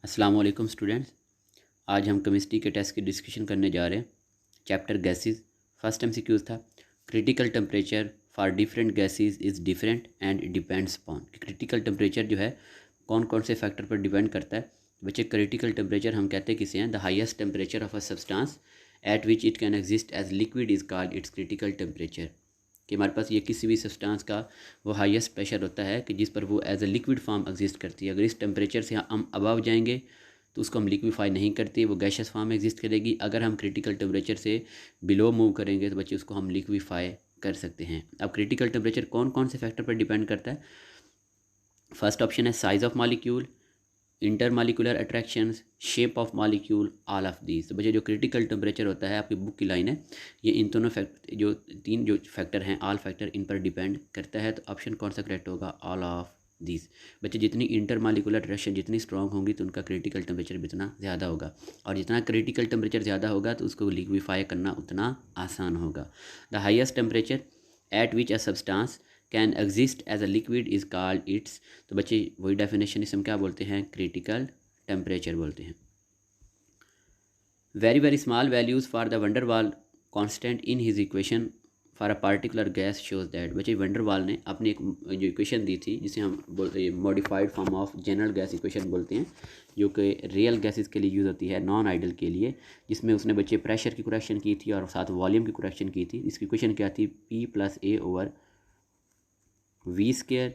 अस्सलाम वालेकुम स्टूडेंट्स। आज हम केमिस्ट्री के टेस्ट की डिस्कशन करने जा रहे हैं। Chapter gases. फर्स्ट एमसीक्यूज था critical temperature for different gases is different and depends upon. Critical temperature जो है कौन कौन से फैक्टर पर डिपेंड करता है। बच्चे क्रिटिकल टेम्परेचर हम कहते किसे हैं? The highest temperature of a substance at which it can exist as liquid is called its critical temperature. कि हमारे पास ये किसी भी सब्सटेंस का वो हाईएस्ट प्रेशर होता है कि जिस पर वो as a liquid form exist करती है। अगर इस टेम्परेचर से हम अबव जाएंगे तो उसको हम लिक्विफाई नहीं करते, वो गैशियस फॉर्म में एग्जिस्ट करेगी। अगर हम क्रिटिकल टेम्परेचर से बिलो मूव करेंगे तो बच्चे उसको हम लिक्विफाई कर सकते हैं। अब क्रिटिकल टेम्परेचर कौन कौन से फैक्टर पर डिपेंड करता है? फर्स्ट ऑप्शन है size of molecule, intermolecular attractions, shape of molecule, all of these. तो बच्चे जो क्रिटिकल टेम्परेचर होता है, आपकी बुक की लाइन है, ये इन दोनों फैक्टर जो तीन जो फैक्टर हैं, ऑल फैक्टर, इन पर डिपेंड करता है। तो ऑप्शन कौन सा करेक्ट होगा? All of these. बच्चे जितनी इंटरमॉलिक्यूलर अट्रैक्शन जितनी स्ट्रॉन्ग होंगी तो उनका क्रिटिकल टेम्परेचर भी उतना ज़्यादा होगा, और जितना क्रिटिकल टेम्परेचर ज़्यादा होगा तो उसको लिक्विफाई करना उतना आसान होगा। The highest temperature at which a substance can exist as a liquid is called its. तो बच्चे वही डेफिनेशन इसमें क्या बोलते हैं? क्रिटिकल टेम्परेचर बोलते हैं। Very very small values for the van der Waals constant in his equation for a particular gas shows that. बच्चे वंडरवाल ने अपनी एक जो इक्वेशन दी थी, जिसे हम बोलते modified form of general gas equation बोलते हैं, जो कि रियल गैसेस के लिए यूज़ होती है, नॉन आइडल के लिए, जिसमें उसने बच्चे प्रेशर की करेक्शन की थी और साथ वॉल्यूम की करेक्शन की थी। इसकी इक्वेशन क्या थी? P + A over V²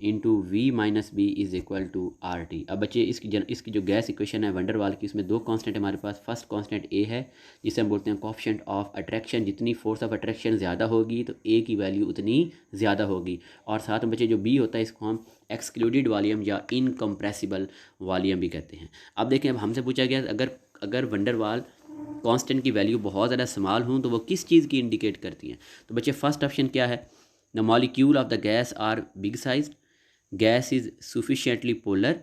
into V minus B is equal to R T. अब बच्चे इसकी जो गैस इक्वेशन है वंडरवाल की, उसमें दो कांस्टेंट हमारे पास। फर्स्ट कांस्टेंट ए है, जिसे हम बोलते हैं कोएफिशिएंट ऑफ अट्रैक्शन। जितनी फोर्स ऑफ अट्रैक्शन ज़्यादा होगी तो ए की वैल्यू उतनी ज़्यादा होगी। और साथ में बच्चे जो बी होता है, इसको हम एक्सक्लूडेड वॉल्यूम या इनकम्प्रेसिबल वॉल्यूम भी कहते हैं। अब देखें, अब हमसे पूछा गया अगर वंडरवाल कांस्टेंट की वैल्यू बहुत ज़्यादा स्मॉल हों तो वो किस चीज़ की इंडिकेट करती हैं? तो बच्चे फर्स्ट ऑप्शन क्या है? The molecule of the gas are big size, gas is sufficiently polar.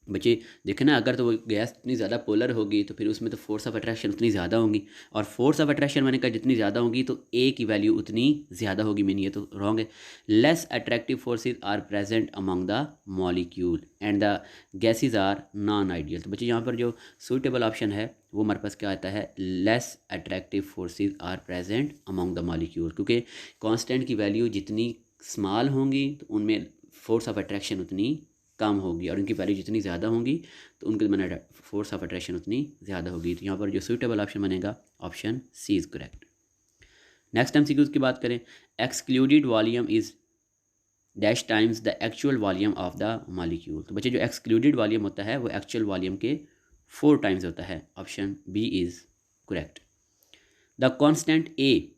बच्चे देखें ना, अगर तो वो गैस इतनी ज़्यादा पोलर होगी तो फिर उसमें तो फोर्स ऑफ अट्रैक्शन उतनी ज़्यादा होगी, और फोर्स ऑफ अट्रैक्शन मैंने कहा जितनी ज़्यादा होगी तो ए की वैल्यू उतनी ज़्यादा होगी। मीन ये तो रॉन्ग है। Less attractive forces are present among the molecule and the gases are non ideal. तो बच्चे यहाँ पर जो सूटेबल ऑप्शन है वो हमारे पास क्या आता है? Less attractive forces are present among the molecule. क्योंकि कांस्टेंट की वैल्यू जितनी स्मॉल होंगी तो उनमें फोर्स ऑफ अट्रैक्शन उतनी कम होगी, और उनकी वैल्यू जितनी ज़्यादा होंगी तो उनके मैंने फोर्स ऑफ अट्रैक्शन उतनी ज़्यादा होगी। तो यहाँ पर जो सूटेबल ऑप्शन बनेगा option C is correct. Next MCQs की बात करें, excluded volume is dash times the actual volume of the molecule. तो बच्चे जो एक्सक्लूडेड वॉल्यूम होता है वो एक्चुअल वॉल्यूम के 4 टाइम्स होता है। Option B is correct. The constant A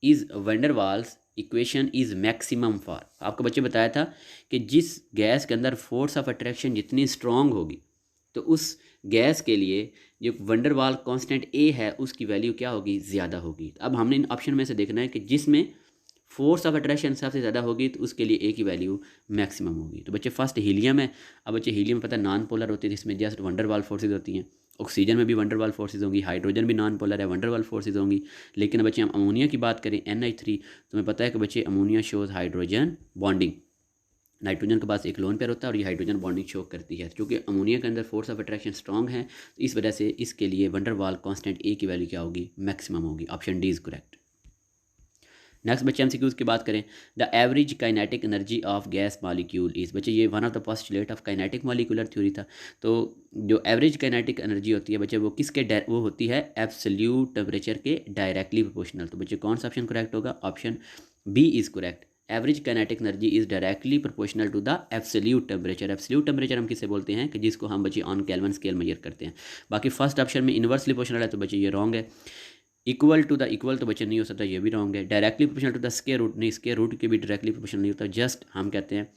is van der Waals equation is maximum for. आपको बच्चे बताया था कि जिस गैस के अंदर फोर्स ऑफ अट्रैक्शन जितनी स्ट्रॉन्ग होगी तो उस गैस के लिए जो वंडरवाल कांस्टेंट ए है उसकी वैल्यू क्या होगी? ज़्यादा होगी। अब हमने इन ऑप्शन में से देखना है कि जिसमें फोर्स ऑफ अट्रैक्शन सबसे ज़्यादा होगी तो उसके लिए ए की वैल्यू मैक्सिमम होगी। तो बच्चे फर्स्ट हीलियम है। अब बच्चे हीलियम पता है नॉन पोलर होती है, जिसमें जस्ट वंडरवाल फोर्सेज होती हैं। ऑक्सीजन में भी वंडरवाल फोर्सेज होंगी, हाइड्रोजन भी नॉन पोलर है, वंडरवाल फोर्सेज होंगी। लेकिन बच्चे हम अमोनिया की बात करें, NH3, तुम्हें पता है कि बच्चे ammonia shows hydrogen bonding. Nitrogen के पास एक लोन पेयर होता है और ये हाइड्रोजन बॉन्डिंग शो करती है। क्योंकि अमोनिया के अंदर फोर्स ऑफ अट्रैक्शन स्ट्रॉन्ग है, तो इस वजह से इसके लिए वंडरवाल कांस्टेंट ए की वैल्यू क्या होगी? मैक्सिमम होगी। Option D is correct. Next बच्चे एमसीक्यूज की बात करें, the average kinetic energy of gas molecule is. बच्चे ये one of the postulate of kinetic molecular theory था। तो जो एवरेज काइनेटिक एनर्जी होती है बच्चे वो किसके वो होती है? एब्सोल्यूट टेम्परेचर के डायरेक्टली प्रोपोर्शनल। तो बच्चे कौन सा ऑप्शन करेक्ट होगा? Option B is correct. Average kinetic energy is directly proportional to the absolute temperature. Absolute temperature हम किसे बोलते हैं? कि जिसको हम बच्चे ऑन केल्विन स्केल मेजर करते हैं। बाकी फर्स्ट ऑप्शन में इन्वर्सली प्रोपोर्शनल है, तो बच्चे ये रॉन्ग है। इक्वल टू द इक्वल तो बच्चे नहीं हो सकता, ये भी रॉन्ग है। Directly proportional to the square root, नहीं, स्क्वायर रूट के भी डायरेक्टली प्रोपोर्शनल नहीं होता। जस्ट हम कहते हैं,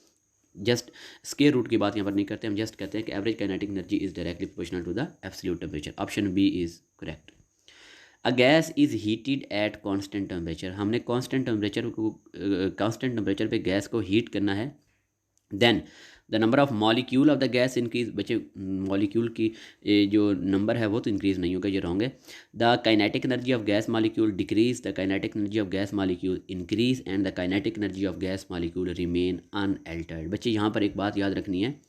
जस्ट स्क्वायर रूट की बात यहाँ पर नहीं करते, हम जस्ट कहते हैं कि average kinetic energy is directly proportional to the absolute temperature. Option B is correct. A gas is heated at constant temperature. हमने कांस्टेंट टेम्परेचर पे गैस को हीट करना है। Then the number of molecule of the gas increase. बच्चे molecule की जो number है वो तो इंक्रीज नहीं होगा, ये रॉन्ग है। The kinetic energy of gas molecule decrease, the kinetic energy of gas molecule increase and the kinetic energy of gas molecule remain unaltered. बच्चे यहाँ पर एक बात याद रखनी है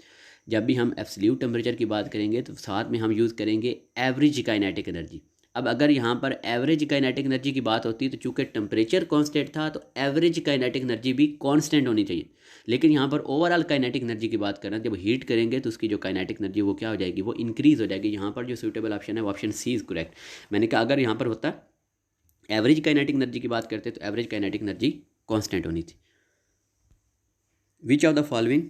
जब भी हम एब्सोल्यूट टेम्परेचर की बात करेंगे तो साथ में हम यूज़ करेंगे एवरेज काइनेटिक एनर्जी। अब अगर यहाँ पर एवरेज काइनेटिक एनर्जी की बात होती है तो चूंकि टेम्परेचर कांस्टेंट था तो एवरेज काइनेटिक एनर्जी भी कांस्टेंट होनी चाहिए, लेकिन यहाँ पर ओवरऑल काइनेटिक एनर्जी की बात करें, जब हीट करेंगे तो उसकी जो काइनेटिक एनर्जी वो क्या हो जाएगी, वो इंक्रीज़ हो जाएगी। यहाँ पर जो सूटेबल ऑप्शन है वो ऑप्शन सी इज़ करेक्ट। मैंने कहा अगर यहाँ पर होता एवरेज काइनेटिक एनर्जी की बात करते तो एवरेज काइनेटिक एनर्जी कांस्टेंट होनी थी। विच of the following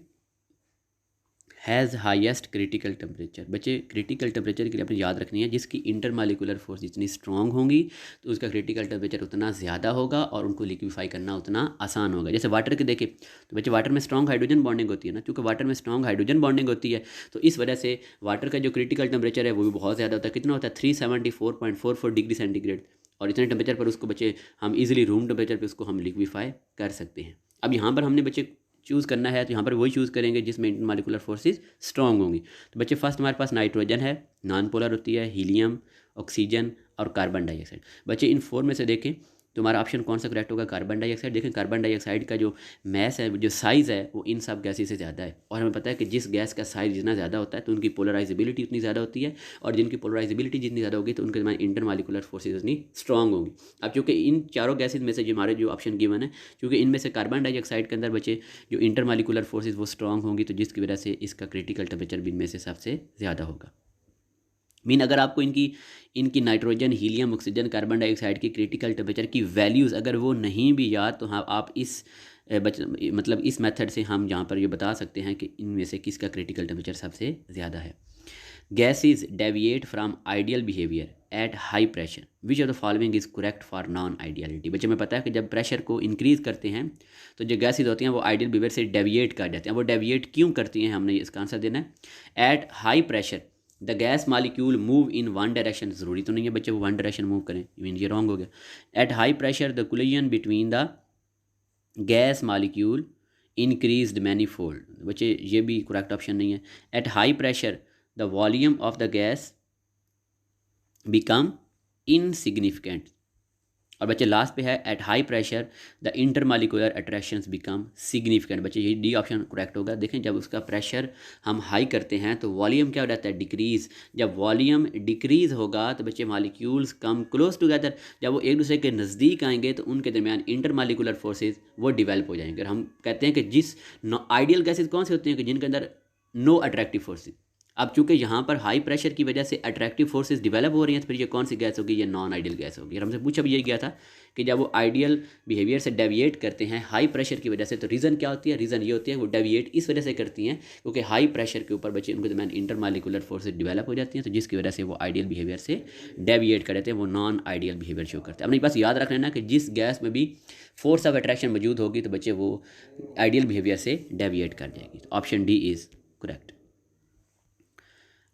has highest critical temperature. बच्चे क्रिटिकल टेम्परेचर के लिए अपने याद रखनी है, जिसकी इंटरमालिकुलर फोर्स जितनी स्ट्रांग होंगी तो उसका क्रिटिकल टेम्परेचर उतना ज़्यादा होगा और उनको लिक्विफाई करना उतना आसान होगा। जैसे वाटर के देखें तो बच्चे वाटर में स्ट्रांग हाइड्रोजन बॉन्डिंग होती है ना, क्योंकि वाटर में स्ट्रांग हाइड्रोजन बॉन्डिंग होती है तो इस वजह से वाटर का जो क्रिटिकल टेम्परेचर है वो भी बहुत ज़्यादा होता है। कितना होता है 374.44 डिग्री सेंटीग्रेड, और इतने टेम्परेचर पर उसको बच्चे हम इजीली रूम टेम्परेचर पे उसको हम लिक्विफाई कर सकते हैं। अब यहाँ पर हमने बच्चे चूज़ करना है तो यहाँ पर वही चूज़ करेंगे जिसमें इंटरमॉलिक्यूलर फोर्सेस स्ट्रांग होंगी। तो बच्चे फर्स्ट हमारे पास नाइट्रोजन है, नॉन पोलर होती है, हीलियम, ऑक्सीजन और कार्बन डाइऑक्साइड। बच्चे इन फोर में से देखें तो हमारा ऑप्शन कौन सा करेक्ट होगा, कार्बन डाइऑक्साइड। देखें कार्बन डाइऑक्साइड का जो मैस है, जो साइज़ है वो इन सब गैसेस से ज़्यादा है, और हमें पता है कि जिस गैस का साइज़ जितना ज़्यादा होता है तो उनकी पोलराइजेबिलिटी उतनी ज़्यादा होती है, और जिनकी पोलराइजेबिलिटी जितनी ज़्यादा होगी तो उनके दरमियान इंटरमॉलिक्यूलर फोर्सेज उतनी स्ट्रांग होंगी। अब चूँकि इन चारों गैसेज में से जो हमारे जो ऑप्शन गिवन है, क्योंकि इनमें से कार्बन डाइऑक्साइड के अंदर बचे जो इंटरमॉलिक्यूलर फोर्सेज वो स्ट्रांग होंगी, तो जिसकी वजह से इसका क्रिटिकल टेम्परेचर भी इनमें से सबसे ज़्यादा होगा। मीन अगर आपको इनकी nitrogen, helium, oxygen, carbon dioxide की क्रिटिकल टेम्परेचर की वैल्यूज़ अगर वो नहीं भी याद, तो हाँ आप मतलब इस मेथड से हम यहाँ पर ये बता सकते हैं कि इनमें से किसका क्रिटिकल टेम्परेचर सबसे ज़्यादा है। Gases deviate from ideal behaviour at high pressure, which of the following is correct for non ideality. बच्चे में पता है कि जब प्रेशर को इंक्रीज़ करते हैं तो जो गैसेज होती हैं वो आइडियल बिहेवियर से डेविएट कर जाते हैं। वो डेविएट क्यों करती हैं, हमने इसका आंसर देना है। At high pressure the gas molecule move in one direction, ज़रूरी तो नहीं है बच्चे वो वन डायरेक्शन मूव करें, मीन ये रॉन्ग हो गया। At high pressure the collision between the gas molecule increased manifold, बच्चे ये भी करेक्ट ऑप्शन नहीं है। At high pressure the volume of the gas become insignificant, और बच्चे लास्ट पे है at high pressure the intermolecular attractions become significant. बच्चे ये डी ऑप्शन करेक्ट होगा। देखें जब उसका प्रेशर हम हाई करते हैं तो वॉल्यूम क्या हो जाता है, डिक्रीज़। जब वॉल्यूम डिक्रीज़ होगा तो बच्चे मॉलिक्यूल्स कम क्लोज टुगेदर, जब वो एक दूसरे के नज़दीक आएंगे तो उनके दरमियान इंटरमॉलिक्यूलर फोर्सेज वो डिवेल्प हो जाएंगे। और हम कहते हैं कि जिस आइडियल गैसेज कौन से होते हैं कि जिनके अंदर नो अट्रैक्टिव फोर्सेज। अब चूंकि यहाँ पर हाई प्रेशर की वजह से अट्रैक्टिव फोर्सेस डेवलप हो रही हैं तो फिर ये कौन सी गैस होगी, ये नॉन आइडियल गैस होगी। और हमसे पूछा भी यही गया था कि जब वो आइडियल बिहेवियर से डेविएट करते हैं हाई प्रेशर की वजह से, तो रीज़न क्या होती है, रीज़न ये होती है वो डेविएट इस वजह से करती हैं क्योंकि हाई प्रेशर के ऊपर बच्चे उनके दरमियान इंटरमॉलिक्यूलर फोर्सेज डेवलप हो जाती हैं, तो जिसकी वजह से वो आइडियल बिहेवियर से डेविएट कर देते हैं, वो नॉन आइडियल बिहेवियर शो करते हैं। अपने पास याद रख लेना कि जिस गैस में भी फोर्स ऑफ अट्रैक्शन मौजूद होगी तो बच्चे वो आइडियल बिहेवियर से डेविएट कर जाएगी। तो option D is correct.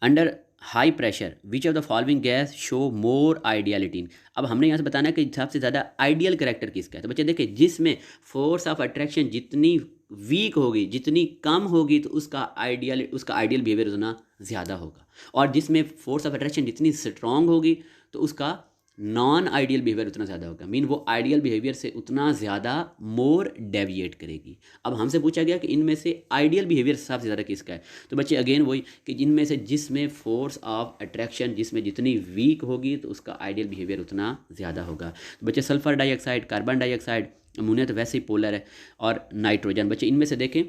Under high pressure which of the following gas show more ideality. अब हमने यहाँ से बताना है कि सबसे ज़्यादा आइडियल करेक्टर किसका है। तो बच्चे देखिए जिसमें फोर्स ऑफ अट्रैक्शन जितनी वीक होगी, जितनी कम होगी, तो उसका आइडियल बिहेवियर उतना ज़्यादा होगा, और जिसमें फोर्स ऑफ अट्रैक्शन जितनी स्ट्रांग होगी तो उसका नॉन आइडियल बिहेवियर उतना ज़्यादा होगा। मीन वो आइडियल बिहेवियर से उतना ज़्यादा मोर डेविएट करेगी। अब हमसे पूछा गया कि इनमें से आइडियल बिहेवियर सबसे ज़्यादा किसका है, तो बच्चे अगेन वही कि इनमें से जिसमें फोर्स ऑफ अट्रैक्शन जिसमें जितनी वीक होगी तो उसका आइडियल बिहेवियर उतना ज़्यादा होगा। तो बच्चे sulphur dioxide, carbon dioxide, ammonia तो वैसे ही पोलर है, और नाइट्रोजन। बच्चे इनमें से देखें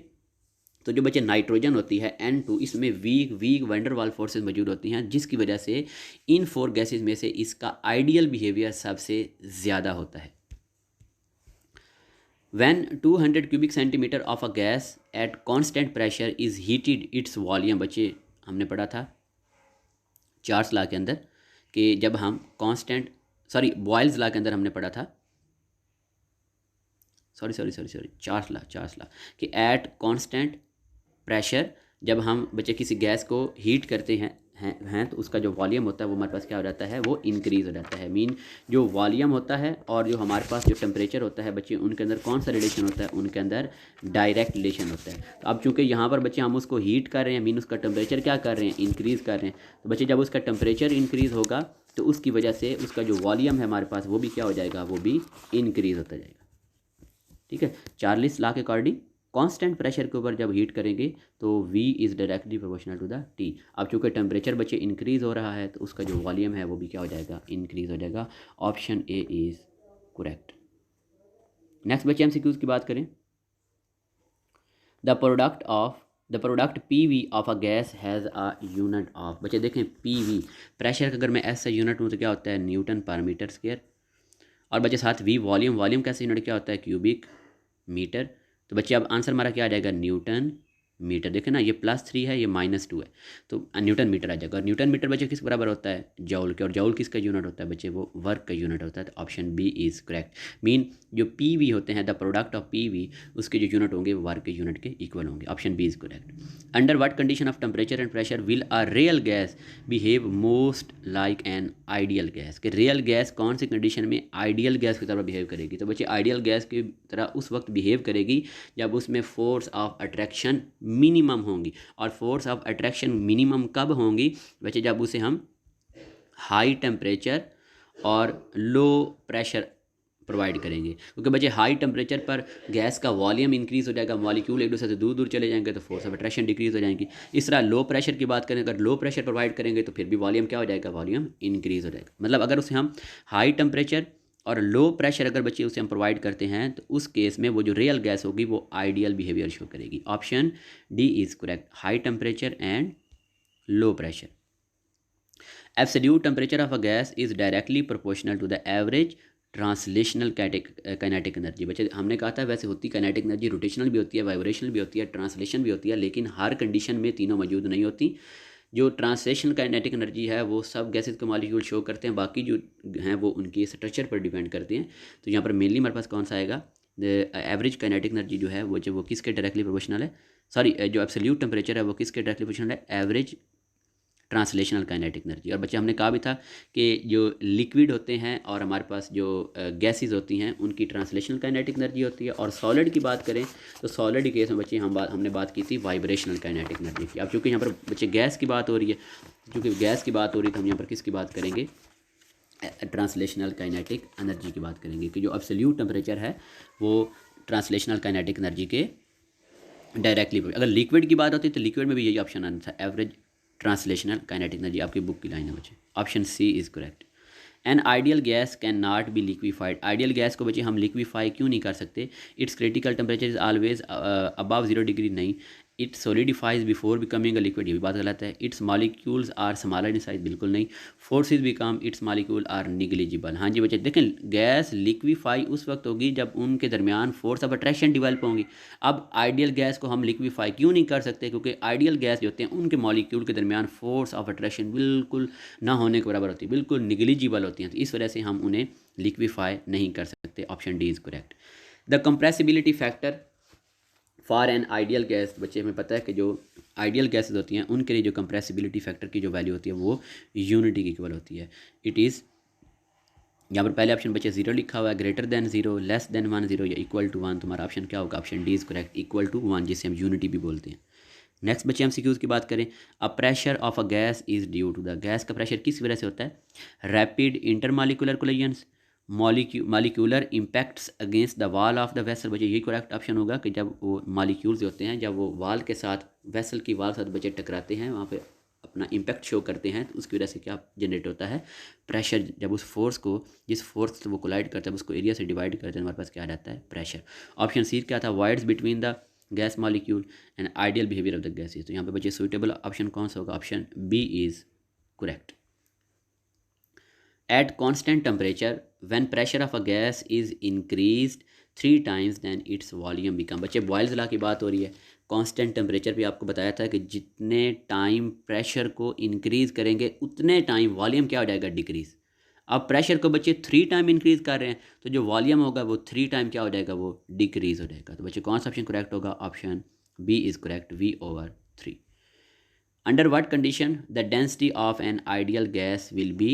तो जो बच्चे नाइट्रोजन होती है N2, इसमें वीक वैंडरवाल फोर्सेस मौजूद होती हैं, जिसकी वजह से इन फोर गैसेज में से इसका आइडियल बिहेवियर सबसे ज़्यादा होता है। When 200 cubic centimeter of a gas at constant pressure is heated its volume, बच्चे हमने पढ़ा था चार्ल्स लॉ के अंदर कि जब हम बॉयल्स लॉ के अंदर हमने पढ़ा था चार्ल्स लॉ कि एट कांस्टेंट प्रेशर जब हम बच्चे किसी गैस को हीट करते हैं तो उसका जो वॉल्यूम होता है वो हमारे पास क्या हो जाता है, वो इंक्रीज़ हो जाता है। मीन जो वॉल्यूम होता है और जो हमारे पास जो टेम्परेचर होता है बच्चे, उनके अंदर कौन सा रिलेशन होता है, उनके अंदर डायरेक्ट रिलेशन होता है। तो अब चूंकि यहाँ पर बच्चे हम उसको हीट कर रहे हैं, मीन उसका टेम्परेचर क्या कर रहे हैं, इंक्रीज़ कर रहे हैं। तो बच्चे जब उसका टेम्परेचर इंक्रीज़ होगा तो उसकी वजह से उसका जो वॉल्यूम है हमारे पास वो भी क्या हो जाएगा, वो भी इंक्रीज़ होता जाएगा। ठीक है, चार्ल्स लॉ के अकॉर्डिंग कांस्टेंट प्रेशर के ऊपर जब हीट करेंगे तो V is directly proportional to the T। अब चूँकि टेम्परेचर बच्चे इंक्रीज़ हो रहा है तो उसका जो वॉल्यूम है वो भी क्या हो जाएगा, इंक्रीज़ हो जाएगा। Option A is correct. Next बच्चे MCQs की बात करें। The product PV of a gas has a unit of. बच्चे देखें PV प्रेशर का अगर मैं ऐसा यूनिट हूँ तो क्या होता है, न्यूटन पर मीटर स्क्वायर। और बच्चे साथ V वॉल्यूम कैसे यूनिट क्या होता है, क्यूबिक मीटर। तो बच्चे अब आंसर हमारा क्या आ जाएगा, न्यूटन मीटर। देखें ना, ये +3 है, ये -2 है, तो न्यूटन मीटर आ जाएगा। और न्यूटन मीटर बच्चे किस बराबर होता है, जौल के। और जौल किसका यूनिट होता है बच्चे, वो वर्क का यूनिट होता है। तो option B is correct. Mean जो PV होते हैं, द प्रोडक्ट ऑफ PV, उसके जो यूनिट होंगे वो वर्क के यूनिट के इक्वल होंगे। Option B is correct. Under what condition of temperature and pressure will a real gas behave most like an ideal gas. कि रियल गैस कौन सी कंडीशन में आइडियल गैस की तरह बिहेव करेगी। तो बच्चे आइडियल गैस की तरह उस वक्त बिहेव करेगी जब उसमें फोर्स ऑफ अट्रैक्शन मिनिमम होंगी। और फोर्स ऑफ अट्रैक्शन मिनिमम कब होंगी बच्चे, जब उसे हम हाई टेम्परेचर और लो प्रेशर प्रोवाइड करेंगे। क्योंकि बच्चे हाई टेम्परेचर पर गैस का वॉल्यूम इंक्रीज़ हो जाएगा, मॉलिक्यूल एक दूसरे से दूर दूर चले जाएंगे तो फोर्स ऑफ अट्रैक्शन डिक्रीज़ हो जाएगी। इस तरह लो प्रेशर की बात करें, अगर लो प्रेशर प्रोवाइड करेंगे तो फिर भी वॉल्यूम क्या हो जाएगा, वॉल्यूम इंक्रीज़ हो जाएगा। मतलब अगर उसे हम हाई टेम्परेचर और लो प्रेशर अगर बच्चे उसे हम प्रोवाइड करते हैं तो उस केस में वो जो रियल गैस होगी वो आइडियल बिहेवियर शो करेगी। Option D is correct, high temperature and low pressure. Absolute temperature of a gas is directly proportional to the average translational kinetic energy. बच्चे हमने कहा था वैसे होती काइनेटिक एनर्जी रोटेशनल भी होती है, वाइब्रेशनल भी होती है, ट्रांसलेशन भी होती है, लेकिन हर कंडीशन में तीनों मौजूद नहीं होती। जो ट्रांसलेशन काइनेटिक एनर्जी है वो सब गैसेस के मॉलिक्यूल शो करते हैं, बाकी जो हैं वो उनकी स्ट्रक्चर पर डिपेंड करते हैं। तो यहाँ पर मेनली हमारे पास कौन सा आएगा, एवरेज काइनेटिक एनर्जी जो है वो किसके डायरेक्टली प्रोपोर्शनल है, सॉरी जो एब्सोल्यूट टेम्परेचर है वो किसके डायरेक्टली प्रोपोर्शनल है, एवरेज ट्रांसलेशनल काइनेटिक एनर्जी। और बच्चे हमने कहा भी था कि जो लिक्विड होते हैं और हमारे पास जो गैसेस होती हैं उनकी ट्रांसलेशनल काइनेटिक एनर्जी होती है। और सॉलिड की बात करें तो सॉलिड केस में बच्चे हमने बात की थी वाइब्रेशनल काइनेटिक एनर्जी की। अब चूँकि यहाँ पर बच्चे गैस की बात हो रही है, चूँकि गैस की बात हो रही है तो हम यहाँ पर किसकी बात करेंगे, ट्रांसलेशनल काइनेटिक एनर्जी की बात करेंगे कि जो एब्सोल्यूट टेम्परेचर है वो ट्रांसलेशनल काइनेटिक एनर्जी के डायरेक्टली। अगर लिक्विड की बात होती है तो लिक्विड में भी यही ऑप्शन आना था, एवरेज ट्रांसलेशनल काइनेटिक एनर्जी। आपकी बुक की लाइन है बच्चे, option C is correct. An ideal gas can not be liquified. Ideal gas को बच्चे हम लिक्विफाई क्यों नहीं कर सकते, its critical temperature is always above 0 degree, नहीं। It solidifies before becoming a liquid, ये भी बात गलत है। Its molecules are smaller in size, बिल्कुल नहीं। Forces become its molecule are negligible. हाँ जी बच्चे देखें, गैस लिक्विफाई उस वक्त होगी जब उनके दरमियान फोर्स ऑफ अट्रैक्शन डिवेल्प होंगी। अब आइडियल गैस को हम लिक्विफाई क्यों नहीं कर सकते, क्योंकि आइडियल गैस जो होते हैं उनके मॉलिक्यूल के दरमियान फोर्स ऑफ अट्रैक्शन बिल्कुल ना होने के बराबर होती है, बिल्कुल निगलिजिबल होती हैं। तो इस वजह से हम उन्हें लिक्विफाई नहीं कर सकते। Option D is correct. The compressibility factor for an ideal gas, बच्चे हमें पता है कि जो आइडियल गैसेज होती हैं उनके लिए जो कंप्रेसिबिलिटी फैक्टर की जो वैल्यू होती है वो यूनिटी की इक्वल होती है। इट इज़, यहाँ पर पहले ऑप्शन बच्चे 0 लिखा हुआ है, ग्रेटर देन 0, लेस देन 1, 0 या इक्वल टू 1। तुम्हारा ऑप्शन क्या होगा, option D is correct, equal to 1, जिसे हम यूनिटी भी बोलते हैं। नेक्स्ट बच्चे MCQs की बात करें। A pressure of a gas is due to the, gas का प्रेशर किस वजह से होता है, rapid intermolecular collisions, molecular impacts against the wall of the vessel. बच्चे यही करेक्ट ऑप्शन होगा कि जब वो मॉलिक्यूल्स होते हैं जब वो वॉल के साथ, वेसल की वॉल साथ बच्चे टकराते हैं, वहाँ पे अपना इम्पैक्ट शो करते हैं, तो उसकी वजह से क्या जनरेट होता है, प्रेशर। जब उस फोर्स को, जिस फोर्स से वो कोलाइड करता है उसको एरिया से डिवाइड करते हैं, हमारे पास क्या आ जाता है, प्रेशर। ऑप्शन सी क्या था, voids between the gas molecule and ideal behaviour of the gases. तो यहाँ पे बच्चे सुइटेबल ऑप्शन कौन सा होगा, option B is correct. At constant temperature, when pressure of a gas is increased 3 times, then its volume become। बच्चे boils law की बात हो रही है। कांस्टेंट टेम्परेचर पे आपको बताया था कि जितने टाइम प्रेशर को इंक्रीज़ करेंगे उतने टाइम वॉल्यूम क्या हो जाएगा, डिक्रीज़। अब प्रेशर को बच्चे 3 टाइम इंक्रीज़ कर रहे हैं तो जो वॉल्यूम होगा वो 3 टाइम क्या हो जाएगा, वो डिक्रीज़ हो जाएगा। तो बच्चे कौन सा ऑप्शन करेक्ट होगा, option B is correct, V/3। Under what condition the density of an ideal gas will be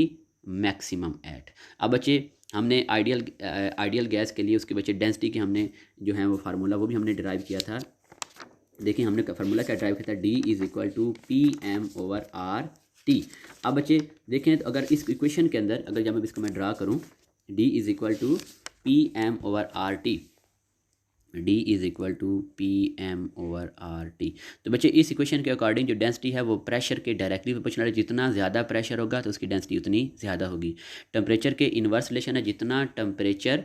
maximum at. अब बच्चे हमने आइडियल गैस के लिए उसके बच्चे डेंसिटी के हमने जो है वो फार्मूला वो भी हमने ड्राइव किया था। देखिए हमने फार्मूला क्या ड्राइव किया था, D is equal to PM/RT। अब बच्चे देखें तो अगर इस इक्वेशन के अंदर अगर जब मैं इसको मैं ड्रा करूँ, D is equal to PM/RT, D is equal to PM/RT। तो बच्चे इस इक्वेशन के अकॉर्डिंग जो डेंसिटी है वो प्रेशर के डायरेक्टली प्रोपोर्शनल है। जितना ज़्यादा प्रेशर होगा तो उसकी डेंसिटी उतनी ज़्यादा होगी। टेम्परेचर के इन्वर्स रिलेशन है, जितना टेम्परेचर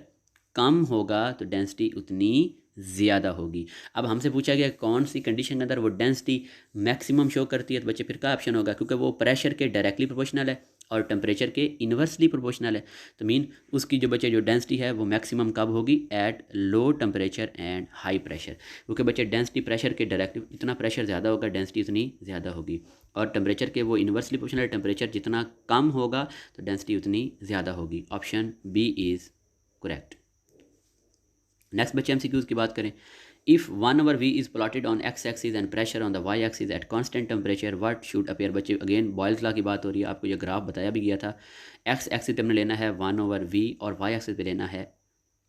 कम होगा तो डेंसिटी उतनी ज़्यादा होगी। अब हमसे पूछा गया कौन सी कंडीशन के अंदर वो डेंसिटी मैक्सिमम शो करती है, तो बच्चे फिर क्या ऑप्शन होगा, क्योंकि वो प्रेशर के डायरेक्टली प्रोपोर्शनल है और टेम्परेचर के इन्वर्सली प्रोपोर्शनल है। तो मीन उसकी जो बच्चे जो डेंसिटी है वो मैक्सिमम कब होगी, at low temperature and high pressure. क्योंकि बच्चे डेंसिटी प्रेशर के डायरेक्टली, जितना प्रेशर ज़्यादा होगा डेंसिटी उतनी ज़्यादा होगी, और टेम्परेचर के वो इन्वर्सली प्रोपोर्शनल, टेम्परेचर जितना कम होगा तो डेंसिटी उतनी ज़्यादा होगी। Option B is correct. Next बच्चे MCQs की बात करें। If 1/V is plotted on x axis and pressure on the y axis at constant temperature, what should appear. बच्चे अगेन बॉयल्स लॉ की बात हो रही है, आपको ये ग्राफ बताया भी गया था। x एक्सिस पे हमने लेना है 1/V और y एक्सिस पे लेना है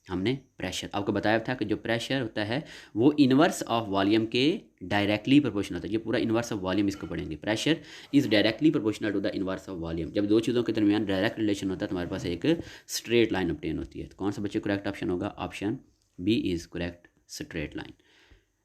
हमने प्रेशर। आपको बताया था कि जो प्रेशर होता है वो इन्वर्स ऑफ वॉल्यूम के डायरेक्टली प्रोपोर्शनल होता है। ये पूरा इन्वर्स ऑफ वॉल्यूम इसको पढ़ेंगे। Pressure is directly proportional to the inverse of volume. जब दो चीज़ों के दरमियान डायरेक्ट रिलेशन होता है तो हमारे पास एक स्ट्रेट लाइन ऑब्टेन होती है। तो कौन सा बच्चे करेक्ट ऑप्शन होगा, option B is correct, straight line.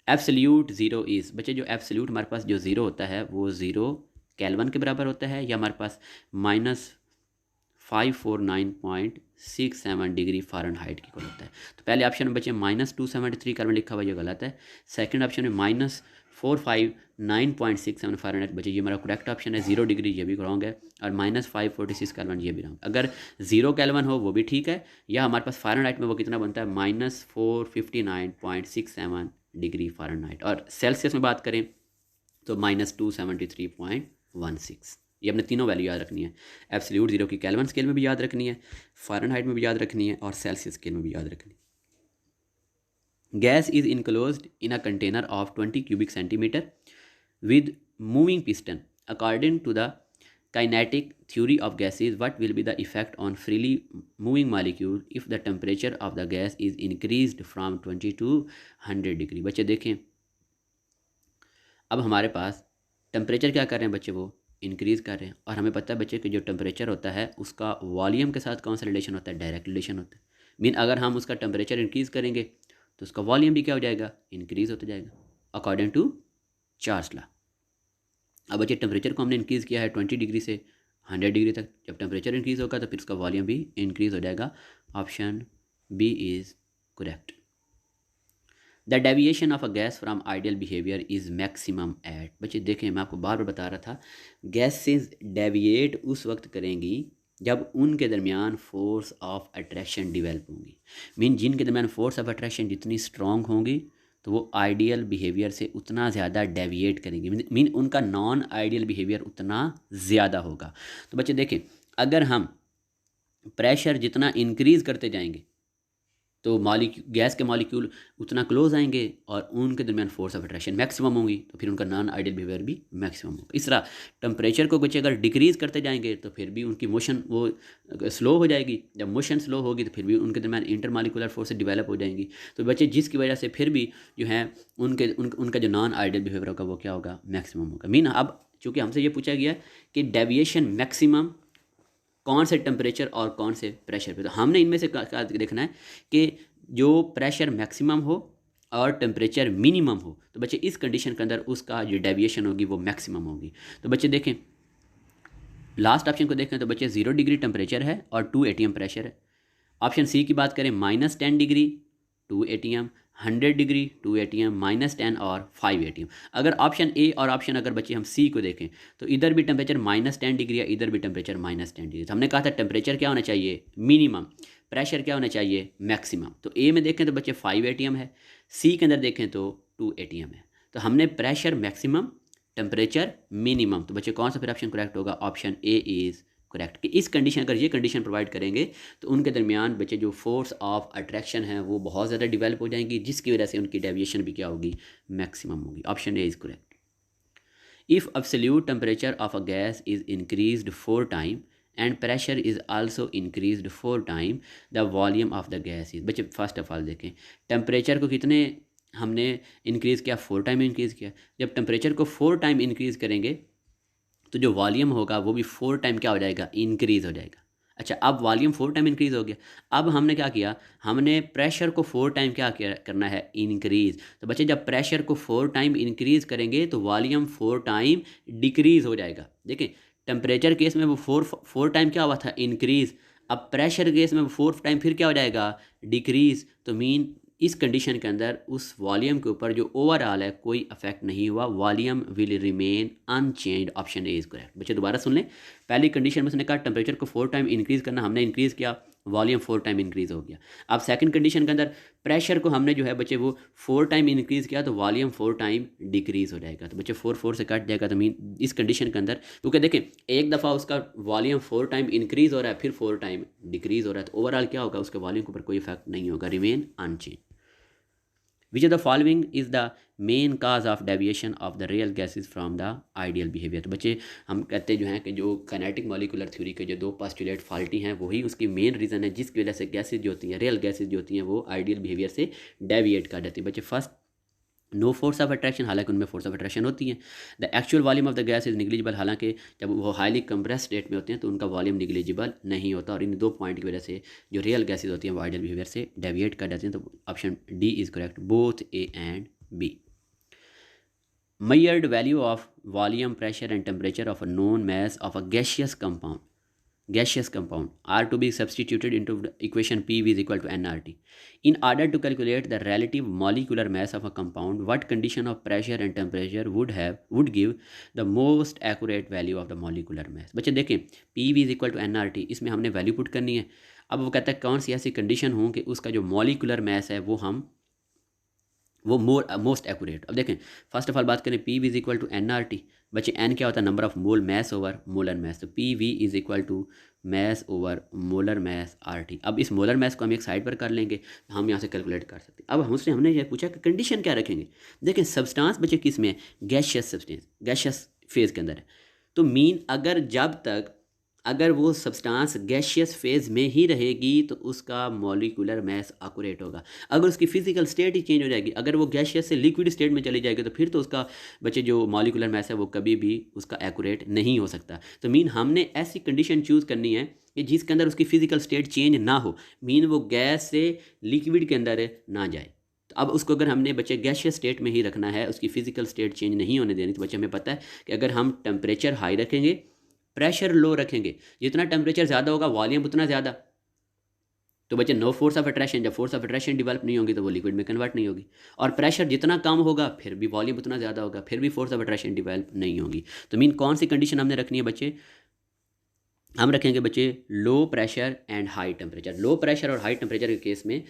Absolute zero is, बच्चे जो एब्सोल्यूट हमारे पास जो ज़ीरो होता है वो ज़ीरो केल्विन के बराबर होता है, या हमारे पास -549.67 डिग्री फ़ारेनहाइट की होता है। तो पहले ऑप्शन में बच्चे -273 केल्विन लिखा हुआ, ये गलत है। सेकंड ऑप्शन में -459.67 फ़ारेनहाइट, बच्चे ये हमारा करेक्ट ऑप्शन है। 0 डिग्री ये भी रॉन्ग है, और -546 केल्विन ये भी रॉन्ग। अगर 0 केल्विन हो वो भी ठीक है, या हमारे पास फ़ारेनहाइट में वो कितना बनता है, -459.67 डिग्री फ़ारेनहाइट। और सेल्सियस में बात करें तो -273.16। ये अपने तीनों वैल्यू याद रखनी है। एब्सोल्यूट ज़ीरो की केल्विन स्केल में भी याद रखनी है, फ़ारेनहाइट में भी याद रखनी है, और सेल्सियस स्केल में भी याद रखनी है। Gas is enclosed in a container of 20 cubic centimeter with moving piston. According to the kinetic theory of gases, what will be the effect on freely moving molecule if the temperature of the gas is increased from 20 to 100 degree. बच्चे देखें, अब हमारे पास temperature क्या कर रहे हैं बच्चे, वो इंक्रीज़ कर रहे हैं, और हमें पता है बच्चे कि जो टेम्परेचर होता है उसका वॉल्यूम के साथ कौन सा रिलेशन होता है, डायरेक्ट रिलेशन होता है। मीन अगर हम उसका टेम्परेचर इंक्रीज़ करेंगे तो उसका वॉल्यूम भी क्या हो जाएगा, इंक्रीज़ होता जाएगा, अकॉर्डिंग टू चार्ल्स लॉ। अब बच्चे टेम्परेचर को हमने इंक्रीज़ किया है 20 डिग्री से 100 डिग्री तक, जब टेम्परेचर इंक्रीज़ होगा तो फिर उसका वॉल्यूम भी इंक्रीज़ हो जाएगा। Option B is correct. The deviation of a gas from ideal behaviour is maximum at. बच्चे देखें, मैं आपको बार बार बता रहा था, गैसेस डेविएट उस वक्त करेंगी जब उनके दरमियान फोर्स ऑफ अट्रैक्शन डिवेल्प होंगी। मीन जिनके दरमियान फोर्स ऑफ अट्रैक्शन जितनी स्ट्रॉन्ग होंगी तो वो आइडियल बिहेवियर से उतना ज़्यादा डेविएट करेंगी। मीन उनका नॉन आइडियल बिहेवियर उतना ज़्यादा होगा। तो बच्चे देखें, अगर हम प्रेशर जितना इंक्रीज़ करते जाएंगे तो गैस के मॉलिक्यूल उतना क्लोज आएंगे और उनके दरमियान फोर्स ऑफ अट्रैक्शन मैक्सिमम होंगी, तो फिर उनका नॉन आइडियल बिहेवियर भी मैक्सिमम होगा। इस तरह टेम्परेचर को बच्चे अगर डिक्रीज़ करते जाएंगे तो फिर भी उनकी मोशन वो स्लो हो जाएगी। जब मोशन स्लो होगी तो फिर भी उनके दरमियान इंटरमॉलिक्यूलर फोर्स डेवलप हो जाएंगी। तो बच्चे जिसकी वजह से फिर भी जो है उनका जो नॉन आइडियल बिहेवियर होगा वो क्या होगा, मैक्सिमम होगा। मीन अब चूँकि हमसे ये पूछा गया कि डेविएशन मैक्सिमम कौन से टेम्परेचर और कौन से प्रेशर पे, तो हमने इनमें से क्या देखना है कि जो प्रेशर मैक्सिमम हो और टेम्परेचर मिनिमम हो, तो बच्चे इस कंडीशन के अंदर उसका जो डेविएशन होगी वो मैक्सिमम होगी। तो बच्चे देखें, लास्ट ऑप्शन को देखें तो बच्चे 0 डिग्री टेम्परेचर है और 2 atm प्रेशर है। ऑप्शन सी की बात करें, -10 डिग्री 2 atm, 100 डिग्री 2 atm, -10 और 5 atm। अगर ऑप्शन ए और ऑप्शन अगर बच्चे हम सी को देखें तो इधर भी टेम्परेचर -10 डिग्री है, इधर भी टेम्परेचर -10 डिग्री। तो हमने कहा था टेम्परेचर क्या होना चाहिए, मिनिमम, प्रेशर क्या होना चाहिए, मैक्सिमम। तो ए में देखें तो बच्चे 5 atm है, सी के अंदर देखें तो 2 atm है। तो हमने प्रेशर मैक्सिमम, टेम्परेचर मिनिमम, तो बच्चे कौन सा फिर ऑप्शन करेक्ट होगा, ऑप्शन ए इज़ करेक्ट। कि इस कंडीशन, अगर ये कंडीशन प्रोवाइड करेंगे तो उनके दरमियान बच्चे जो फोर्स ऑफ अट्रैक्शन है वो बहुत ज़्यादा डेवलप हो जाएंगी, जिसकी वजह से उनकी डेविएशन भी क्या होगी, मैक्सिमम होगी। Option A is correct. If absolute temperature of a gas is increased 4 time and pressure is also increased 4 time, the volume of the gas is. बच्चे फर्स्ट ऑफ ऑल देखें, टेम्परेचर को कितने हमने increase किया, 4 time increase किया। जब temperature को 4 time increase करेंगे तो जो वॉल्यूम होगा वो भी 4 टाइम क्या हो जाएगा, इंक्रीज़ हो जाएगा। अच्छा, अब वॉल्यूम 4 टाइम इंक्रीज़ हो गया। अब हमने क्या किया, हमने प्रेशर को 4 टाइम क्या करना है, इंक्रीज़। तो बच्चे जब प्रेशर को 4 टाइम इंक्रीज़ करेंगे तो वॉल्यूम 4 टाइम डिक्रीज़ हो जाएगा। देखें, टेम्परेचर केस में वो फोर टाइम क्या हुआ था, इंक्रीज़। अब प्रेशर केस में वो 4 टाइम फिर क्या हो जाएगा, डिक्रीज़। तो मीन इस कंडीशन के अंदर उस वॉल्यूम के ऊपर जो ओवरऑल है कोई अफेक्ट नहीं हुआ, volume will remain unchanged. Option A is correct. बच्चे दोबारा सुन लें, पहली कंडीशन में उसने कहा टेम्परेचर को 4 टाइम इंक्रीज़ करना, हमने इंक्रीज़ किया, वॉल्यूम 4 टाइम इंक्रीज़ हो गया। अब सेकंड कंडीशन के अंदर प्रेशर को हमने जो है बच्चे वो 4 टाइम इंक्रीज़ किया तो वॉल्यूम 4 टाइम डिक्रीज़ हो जाएगा। तो बच्चे 4 से कट जाएगा। तो मीन इस कंडीशन के अंदर, क्योंकि देखें एक दफ़ा उसका वॉल्यूम 4 टाइम इंक्रीज़ हो रहा है, फिर 4 टाइम डिक्रीज़ हो रहा है, तो ओवरऑल क्या होगा, उसके वॉल्यूम के ऊपर कोई इफेक्ट नहीं होगा, remain unchanged. Which of the following is the main cause of deviation of the real gases from the ideal behaviour. तो बच्चे हम कहते जो हैं कि जो काइनेटिक मॉलिकुलर थ्योरी के जो दो पोस्टुलेट फॉल्टी हैं वही उसकी मेन रीज़न है जिसकी वजह से गैसेज जो होती हैं, रियल गैसेज जो होती हैं, वो आइडियल बिहेवियर से डेविएट कर जाती है। बच्चे first, no force of attraction, हालांकि उनमें फोर्स ऑफ अट्रैक्शन होती है। The actual volume of the gas is negligible, हालांकि जब वो हाईली कंप्रेस स्टेट में होते हैं तो उनका वॉल्यूम निग्लिजिबल नहीं होता। और इन दो पॉइंट की वजह से जो रियल गैसेज होती हैं वो आइडियल बिहेवियर से डेविएट कर जाती हैं। तो option D is correct, both A and B. measured value of volume, pressure and temperature of a known mass of a gaseous compound are to be substituted into the equation PV is equal to nRT. In order to calculate the relative molecular mass of a compound, what condition of pressure and temperature would give the most accurate value of the molecular mass? बच्चे देखें, PV is equal to nRT, इसमें हमने value put करनी है। अब वो कहता है कौन सी ऐसी कंडीशन हो कि उसका जो मॉलिकुलर मैस है वो मोस्ट एक्यूरेट। अब देखें, फर्स्ट ऑफ ऑल बात करें, P V is equal to N R T. बच्चे एन क्या होता है, number of mole mass over molar mass. तो P V is equal to mass over molar mass R T. अब इस मोलर मैस को हम एक साइड पर कर लेंगे, हम यहाँ से कैलकुलेट कर सकते हैं। अब हमने ये पूछा कि कंडीशन क्या रखेंगे। देखें, सब्सटेंस बच्चे किस में है, गैशियस सब्सटेंस, गैशियस फेज के अंदर है। तो मीन अगर वो सब्सटेंस गैशियस फेज़ में ही रहेगी तो उसका मॉलिक्यूलर मैस एक्यूरेट होगा। अगर उसकी फिजिकल स्टेट ही चेंज हो जाएगी, अगर वो गैशियस से लिक्विड स्टेट में चली जाएगी, तो फिर तो उसका बच्चे जो मॉलिक्यूलर मैस है वो कभी भी उसका एक्यूरेट नहीं हो सकता। तो मीन हमने ऐसी कंडीशन चूज़ करनी है कि जिसके अंदर उसकी फिजिकल स्टेट चेंज ना हो, मीन वो गैस से लिक्विड के अंदर ना जाए। तो अब उसको अगर हमने बच्चे गैशियस स्टेट में ही रखना है, उसकी फिजिकल स्टेट चेंज नहीं होने देनी, तो बच्चे हमें पता है कि अगर हम टेम्परेचर हाई रखेंगे, प्रेशर लो रखेंगे, जितना टेम्परेचर ज़्यादा होगा वॉल्यूम उतना ज़्यादा। तो बच्चे नो फोर्स ऑफ अट्रैक्शन, जब फोर्स ऑफ अट्रैक्शन डेवलप नहीं होगी तो वो लिक्विड में कन्वर्ट नहीं होगी। और प्रेशर जितना कम होगा फिर भी वॉल्यूम उतना ज़्यादा होगा, फिर भी फोर्स ऑफ अट्रैक्शन डेवलप नहीं होगी। तो मीन कौन सी कंडीशन हमने रखनी है बच्चे, हम रखेंगे बच्चे low pressure and high temperature. Low pressure और हाई टेम्परेचर के केस में,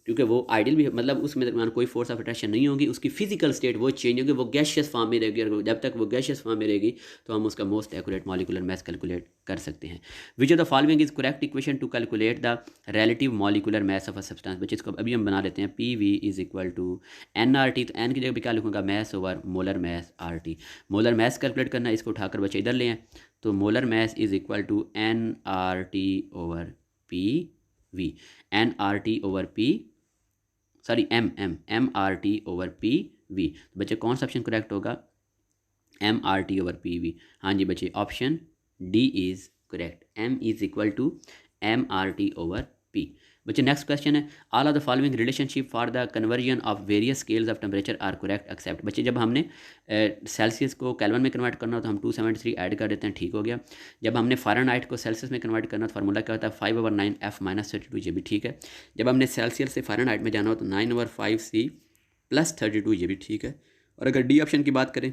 क्योंकि वो आइडियल भी मतलब उसमें दरमियान कोई फोर्स ऑफ अट्रैक्शन नहीं होगी, उसकी फिजिकल स्टेट वो चेंज होगी, वो गैशियस फॉर्म में रहेगी। और जब तक वो गैशियस फॉर्म में रहेगी तो हम उसका most accurate molecular mass calculate कर सकते हैं। Which of the following is correct equation to calculate the relative molecular mass of a substance. बच्चे इसको अभी हम बना लेते हैं, P V is equal to N R T. तो एन की जगह पर क्या लिखूंगा, mass over molar mass R T. Molar mass calculate करना है, इसको उठाकर बच्चे इधर ले आए, तो molar mess is equal to N R T over P V. N R T over P, sorry M R T over P V. तो बच्चे कौन सा ऑप्शन करेक्ट होगा, M R T over P V. हाँ जी बच्चे, option D is correct, M is equal to M R T over P. बच्चे next question है, all of the following relationship for the conversion of various scales of temperature are correct accept. बच्चे जब हमने Celsius को kelvin में convert करना हो तो हम 273 ऐड कर देते हैं, ठीक हो गया। जब हमने फ़ारेनहाइट को सेल्सियस में कन्वर्ट करना तो फार्मूला क्या होता है, 5/9 F - 32, ये भी ठीक है। जब हमने सेल्सियस से फ़ारेनहाइट में जाना हो तो 9/5 C + 32, ये भी ठीक है। और अगर डी ऑप्शन की बात करें,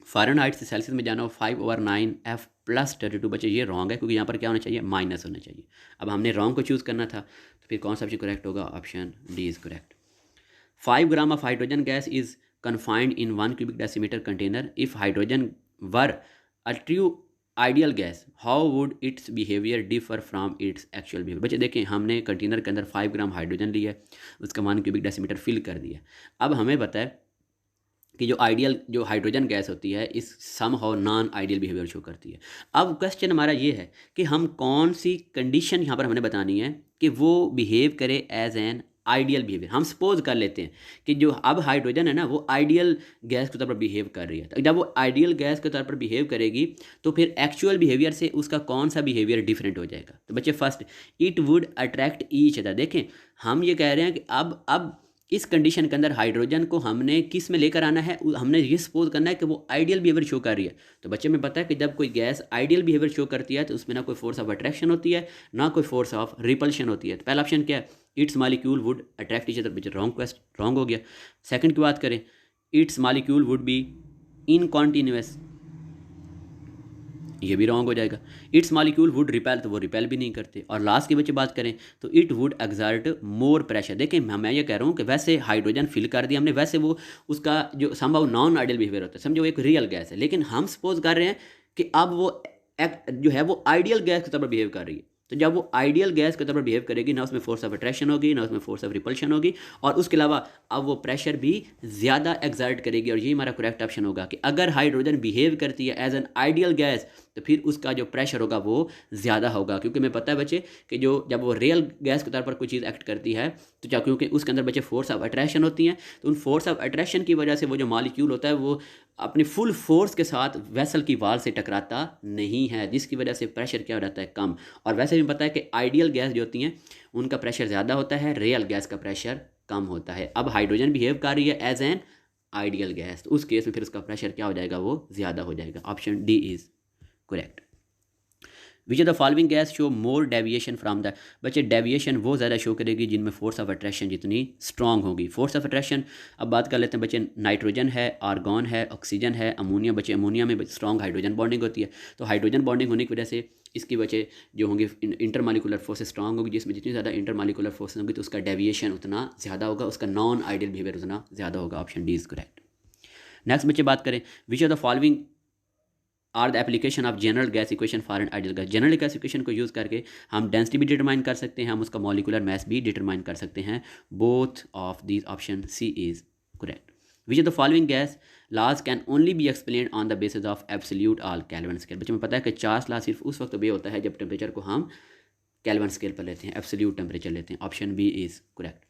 फ़ारेनहाइट से सेल्सियस में जाना हो 5/9 F + 32, बच्चे ये रॉन्ग है, क्योंकि यहाँ पर क्या होना चाहिए, माइनस होना चाहिए। अब हमने रॉन्ग को चूज़ करना था, तो फिर कौन सा ऑप्शन करेक्ट होगा, option D is correct. 5 gram of hydrogen gas is confined in 1 cubic decimeter container. If hydrogen were a true ideal gas, how would its behavior differ from its actual behavior? बच्चे देखें, हमने container के अंदर 5 gram hydrogen लिया, उसका 1 cubic decimetre fill कर दिया। अब हमें पता है कि जो हाइड्रोजन गैस होती है इस somehow non ideal behaviour show करती है। अब क्वेश्चन हमारा ये है कि हम कौन सी कंडीशन यहाँ पर हमने बतानी है कि वो बिहेव करे एज एन आइडियल बिहेवियर। हम सपोज कर लेते हैं कि जो अब हाइड्रोजन है ना वो आइडियल गैस के तौर पर बिहेव कर रही है, तो जब वो आइडियल गैस के तौर पर बिहेव करेगी तो फिर एक्चुअल बिहेवियर से उसका कौन सा बिहेवियर डिफरेंट हो जाएगा। तो बच्चे first, it would attract each other. देखें हम ये कह रहे हैं कि अब इस कंडीशन के अंदर हाइड्रोजन को हमने किस में लेकर आना है, हमने ये सपोज करना है कि वो आइडियल बिहेवियर शो कर रही है। तो बच्चे में पता है कि जब कोई गैस आइडियल बिहेवियर शो करती है तो उसमें ना कोई फोर्स ऑफ अट्रैक्शन होती है ना कोई फोर्स ऑफ रिपल्शन होती है। तो पहला ऑप्शन क्या है, it's molecule would attract each other, बच्चे रॉन्ग हो गया। सेकंड की बात करें, इट्स मॉलिक्यूल वुड बी इनकॉन्टिन्यूअस, ये भी रॉन्ग हो जाएगा। इट्स मॉलिक्यूल वुड रिपेल, तो वो रिपेल भी नहीं करते। और लास्ट की बच्चे बात करें तो it would exert more pressure. देखें मैं ये कह रहा हूँ कि वैसे हाइड्रोजन फिल कर दिया हमने, वैसे वो उसका जो संभव नॉन आइडियल बिहेवियर होता है, समझो एक रियल गैस है, लेकिन हम सपोज कर रहे हैं कि अब वो जो है वो आइडियल गैस के तौर पर बिहेव कर रही है। तो जब वो आइडियल गैस के तौर पर बिहेव करेगी, ना उसमें फोर्स ऑफ अट्रैक्शन होगी ना उसमें फोर्स ऑफ रिपल्शन होगी, और उसके अलावा अब वो प्रेशर भी ज़्यादा एक्सर्ट करेगी। और यही हमारा करेक्ट ऑप्शन होगा कि अगर हाइड्रोजन बिहेव करती है एज एन आइडियल गैस तो फिर उसका जो प्रेशर होगा वो ज़्यादा होगा। क्योंकि मैं पता है बच्चे कि जो जब वो रियल गैस के तौर पर कोई चीज़ एक्ट करती है तो क्या, क्योंकि उसके अंदर बच्चे फोर्स ऑफ अट्रैक्शन होती हैं, तो उन फोर्स ऑफ अट्रैक्शन की वजह से वो जो मॉलिक्यूल होता है वो अपनी फुल फोर्स के साथ वेसल की वाल से टकराता नहीं है, जिसकी वजह से प्रेशर क्या हो जाता है, कम। और वैसे भी पता है कि आइडियल गैस जो होती हैं उनका प्रेशर ज़्यादा होता है, रियल गैस का प्रेशर कम होता है। अब हाइड्रोजन बिहेव कर रही है एज एन आइडियल गैस, तो उस केस में फिर उसका प्रेशर क्या हो जाएगा, वो ज़्यादा हो जाएगा। Option D is correct. Which of the following gas show more deviation from the, बच्चे डेविएशन वो ज़्यादा शो करेगी जिनमें फोर्स ऑफ अट्रैक्शन जितनी स्ट्रॉन्ग होगी। फोर्स ऑफ अट्रैक्शन अब बात कर लेते हैं बच्चे, नाइट्रोजन है, आर्गॉन है, ऑक्सीजन है, अमोनिया। बच्चे अमोनिया में स्ट्रॉन्ग हाइड्रोजन बॉन्डिंग होती है, तो हाइड्रोजन बॉन्डिंग होने की वजह से इसकी वजह जो होंगे इंटरमालिकुलर फोर्सेस स्ट्रॉन्ग होगी, जिसमें जितनी ज़्यादा इंटरमालिकुलर फोर्स होगी तो उसका डेविएशन उतना ज़्यादा होगा, उसका नॉन आइडियल बिहेवियर उतना ज़्यादा होगा। Option D is correct. Next बच्चे बात करें, which of the following are the application of general gas equation for an ideal gas. General gas equation को यूज़ करके हम डेंसिटी भी डिटरमाइन कर सकते हैं, हम उसका मॉलिकुलर मास भी डिटरमाइन कर सकते हैं। Both of these, option C is correct. Which of the following gas laws can only be explain on the basis of absolute all Kelvin scale. बच्चों में पता है कि चार्ल्स लॉ सिर्फ उस वक्त बे होता है जब टेम्परेचर को हम केल्विन स्केल पर लेते हैं, एब्सोल्यूट टेम्परेचर लेते हैं। Option B is correct.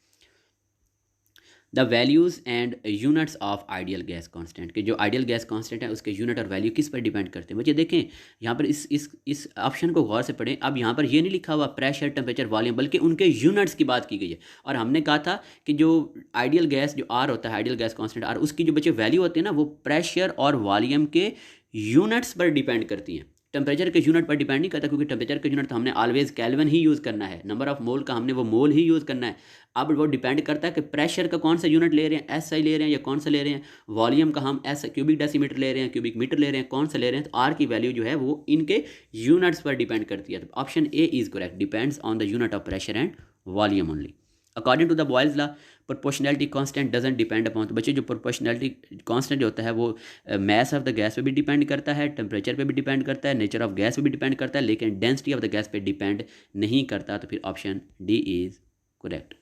The values and units of ideal gas constant, के जो आइडियल गैस कांस्टेंट है उसके यूनिट और वैल्यू किस पर डिपेंड करते हैं। बच्चे देखें यहाँ पर इस ऑप्शन को गौर से पढ़ें। अब यहाँ पर ये नहीं लिखा हुआ प्रेशर, टेम्परेचर, वॉल्यूम, बल्कि उनके यूनिट्स की बात की गई है। और हमने कहा था कि जो आइडियल गैस जो आर होता है, आइडियल गैस कांस्टेंट आर, उसकी जो बच्चे वैल्यू होती है ना वो प्रेशर और वॉल्यूम के यूनिट्स पर डिपेंड करती हैं, टेम्परेचर के यूनिट पर डिपेंड नहीं करता, क्योंकि टेम्परेचर के यूनिट तो हमने ऑलवेज केल्विन ही यूज़ करना है, नंबर ऑफ मोल का हमने वो मोल ही यूज़ करना है। अब वो डिपेंड करता है कि प्रेशर का कौन सा यूनिट ले रहे हैं, एसआई ले रहे हैं या कौन सा ले रहे हैं, वॉल्यूम का हम एस क्यूबिक डेसीमीटर ले रहे हैं, क्यूबिक मीटर ले रहे हैं, कौन सा ले रहे हैं। तो आर की वैल्यू जो है वो इनके यूनिट्स पर डिपेंड करती है। तो option A is correct, depends on the unit of pressure and volume only. According to the Boyle's law proportionality constant doesn't depend upon, तो बच्चे जो प्रोपोर्शनैलिटी कांस्टेंट होता है वो मास ऑफ द गैस पे भी डिपेंड करता है, टेम्परेचर पे भी डिपेंड करता है, नेचर ऑफ गैस पे भी डिपेंड करता है, लेकिन डेंसिटी ऑफ द गैस पे डिपेंड नहीं करता। तो फिर option D is correct.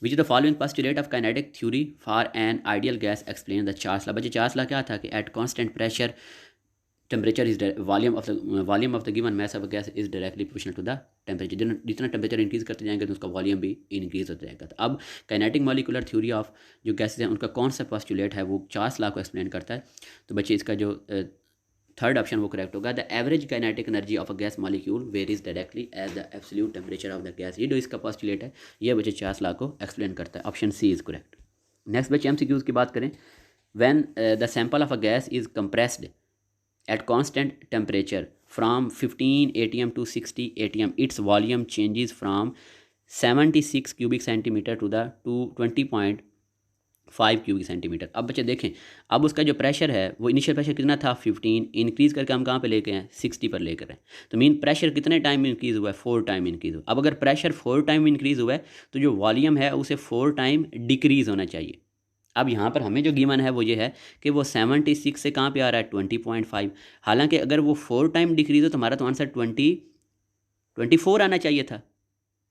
Which is the following postulate of kinetic theory for an ideal gas explain the Charles law. बच्चे चार्ल्स लॉ क्या था कि at constant pressure temperature is volume of the given mass of a gas is directly proportional to the temperature. जितना temperature increase करते जाएंगे तो उसका volume भी इंक्रीज होता जाएगा। तो अब काइनेटिक मॉलिकुलर थ्योरी ऑफ जो गैसेज हैं उनका कौन सा पोस्टुलेट है वो चार्ल्स लॉ को एक्सप्लेन करता है। तो बच्चे इसका जो थर्ड ऑप्शन वो करेक्ट होगा। The average kinetic energy of a gas molecule varies directly as the absolute temperature of the gas. ये जो इसका पोस्टुलेट है ये बच्चे चार्ल्स लॉ को एक्सप्लेन करता है। Option C is correct. Next बच्चे एमसीक्यूज की बात करें, when the sample of a gas is compressed at constant temperature from 15 atm to 60 atm, its volume changes from 76 cubic centimeter to the 20.5 cubic centimeter। अब बच्चे देखें, अब उसका जो प्रेशर है वो इनिशियल प्रेशर कितना था 15, इंक्रीज करके हम कहाँ पे लेके हैं 60 पर लेकर हैं। तो मीन प्रेशर कितने टाइम में इंक्रीज़ हुआ है, 4 टाइम इंक्रीज़ हुआ। अब अगर प्रेशर 4 टाइम इंक्रीज़ हुआ है तो जो वॉल्यूम है उसे 4 टाइम डिक्रीज़ होना चाहिए। अब यहाँ पर हमें जो गिवन है वो ये है कि वो 76 से कहाँ पे आ रहा है 20.5। हालांकि अगर वो 4 टाइम डिक्रीज हो तो हमारा तो आंसर 24 आना चाहिए था।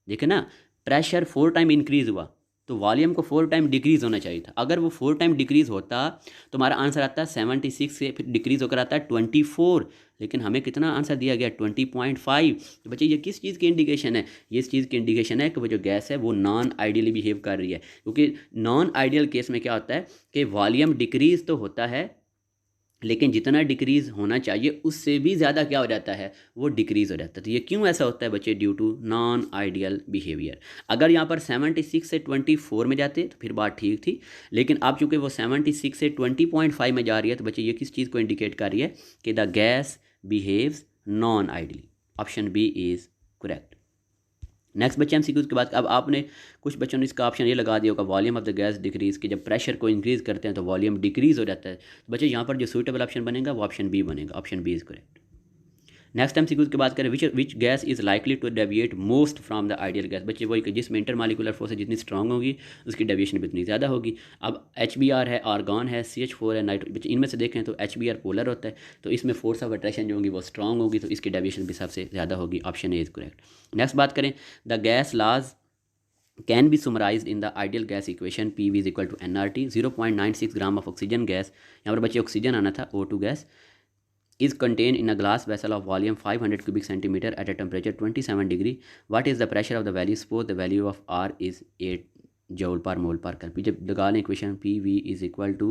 देखे ना, प्रेशर 4 टाइम इंक्रीज हुआ तो वॉल्यूम को 4 टाइम डिक्रीज़ होना चाहिए था। अगर वो 4 टाइम डिक्रीज़ होता तो हमारा आंसर आता है 76 से फिर डिक्रीज़ होकर आता है 24, लेकिन हमें कितना आंसर दिया गया 20.5। तो बच्चे ये किस चीज़ की इंडिकेशन है? ये इस चीज़ की इंडिकेशन है कि वो जो गैस है वो नॉन आइडियली बिहेव कर रही है, क्योंकि नॉन आइडियल केस में क्या होता है कि वॉल्यूम डिक्रीज़ तो होता है, लेकिन जितना डिक्रीज़ होना चाहिए उससे भी ज़्यादा क्या हो जाता है, वो डिक्रीज़ हो जाता है। तो ये क्यों ऐसा होता है बच्चे? Due to non ideal behaviour. अगर यहाँ पर 76 से 24 में जाते तो फिर बात ठीक थी, लेकिन अब चूँकि वो 76 से 20.5 में जा रही है, तो बच्चे ये किस चीज़ को इंडिकेट कर रही है कि the gas behaves non ideally. Option B is correct. Next बच्चे एमसीक्यूज के बाद अब आपने कुछ बच्चों ने इसका ऑप्शन ये लगा दिया होगा volume of the gas decrease, कि जब प्रेशर को इंक्रीज करते हैं तो वॉल्यूम डिक्रीज हो जाता है। तो बच्चे यहाँ पर जो सूटेबल ऑप्शन बनेगा वो ऑप्शन बी बनेगा। Option B is correct. Next MCQs की बात करें, which gas is likely to deviate most from the ideal gas. बच्चे वही कि जिसमें इंटरमालिकुलर फोर्स जितनी स्ट्रांग होगी उसकी डेविएशन भी उतनी ज़्यादा होगी। अब HBr है, आर्गॉन है, CH4 है, नाइट्रो, बच्चे इनमें से देखें तो HBr पोलर होता है, तो इसमें फोर्स ऑफ अट्रैक्शन जो होगी वो स्ट्रांग होगी, तो इसकी डेविएशन भी सबसे ज़्यादा होगी। Option A is correct. Next बात करें, द गैस लाज can be summarized in the ideal gas equation PV is equal to nRT। 0.96 gram of oxygen gas, यहाँ पर बच्चे ऑक्सीजन आना था, O2 gas, is contained in a glass vessel of volume 500 cubic centimeter at a temperature 27 degree। What is the pressure of the value? Suppose the value of R is 8 joule per mole per Kelvin। जब लगा लें equation PV is equal to